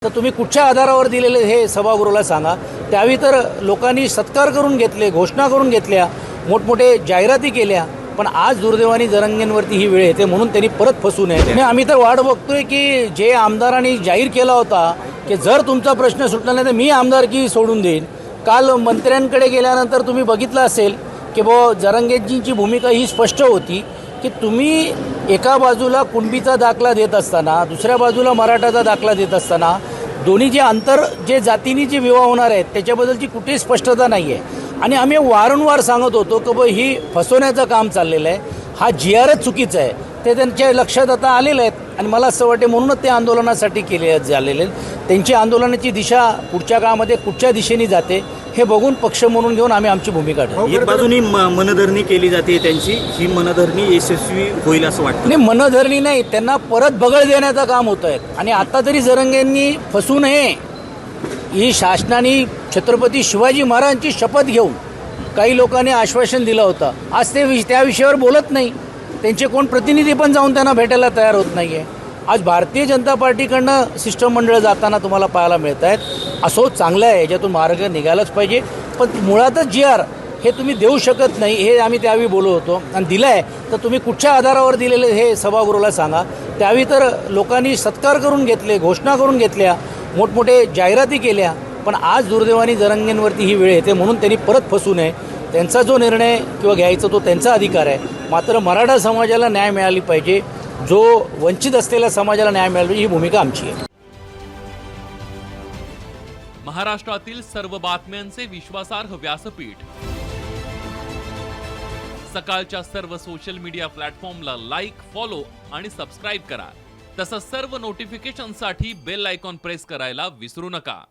तर तुम्ही कुठच्या आधारावर दिलेले हे सभागृहाला सांगा। त्यावेळी तर लोकांनी सत्कार करून घेतले, घोषणा करून घेतल्या, मोठमोठे जाहिराती केल्या, पण आज दुर्दैवाने जरांगेंवरती ही वेळ येते म्हणून त्यांनी परत फसू नये। आणि आम्ही तर वाट बघतोय की जे आमदारांनी जाहीर केला होता की जर तुमचा प्रश्न सुटला नाही तर मी आमदारकी सोडून देईन। काल मंत्र्यांकडे गेल्यानंतर तुम्ही बघितलं असेल की जरांगेंची भूमिका ही स्पष्ट होती की तुम्ही एका बाजूला कुणबीचा दाखला देत असताना दुसऱ्या बाजूला मराठाचा दाखला देत असताना दोन्ही जे जातींनी जे विवाह होणार आहेत त्याच्याबद्दलची कुठेही स्पष्टता नाही आहे। आणि आम्ही वारंवार सांगत होतो की ही फसवण्याचं काम चाललेलं आहे, हा GRच चुकीचा आहे, ते त्यांच्या लक्षात आता आलेलं आहेत। आणि मला असं वाटते म्हणूनच ते आंदोलनासाठी झालेले त्यांची आंदोलनाची दिशा पुढच्या काळामध्ये कुठच्या दिशेने जाते हे बघून पक्ष म्हणून घेऊन आम्ही आमची भूमिका ठरवू। एक बाजूनी मनधरणी केली जाते त्यांची, ही मनधरणी यशस्वी होईल असं वाटतं? नाही, मनधरणी नाही, त्यांना परत बगळ देण्याचं काम होत आहे। आणि आता तरी जरांगेंनी फसू नये, ही शासनाने छत्रपती शिवाजी महाराजांची शपथ घेऊन काही लोकांनी आश्वासन दिलं होतं, आज ते त्या विषयावर बोलत नाही, त्यांचे कोण प्रतिनिधी पण जाऊन त्यांना भेटायला तयार होत नाही आहे। आज भारतीय जनता पार्टीकडनं शिष्टमंडळ जाताना तुम्हाला पाहायला मिळत आहेत। असो, चांगलं आहे, याच्यातून मार्ग निघालाच पाहिजे, पण मुळातच GR हे तुम्ही देऊ शकत नाही हे आम्ही त्यावेळी बोलत होतो। आणि दिलं आहे तर तुम्ही कुठच्या आधारावर दिलेले हे सभागृहाला सांगा। त्यावेळी तर लोकांनी सत्कार करून घेतले, घोषणा करून घेतल्या, मोठमोठे जाहिराती केल्या, पण आज दुर्दैवाने जरांगेंवरती ही वेळ येते म्हणून त्यांनी परत फसू नये। त्यांचा जो निर्णय किंवा घ्यायचा तो त्यांचा अधिकार आहे, मात्र मराठा समाजाला न्याय मिळाली पाहिजे, जो वंचित असलेल्या समाजाला न्याय मिळाला पाहिजे, ही भूमिका आमची आहे। महाराष्ट्रातील सर्व बातम्यांचे विश्वासार्ह व्यासपीठ, सकाळच्या सर्व सोशल मीडिया प्लॅटफॉर्मला लाईक, फॉलो आणि सबस्क्राईब करा। तसंच सर्व नोटिफिकेशनसाठी बेल आयकॉन प्रेस करायला विसरू नका।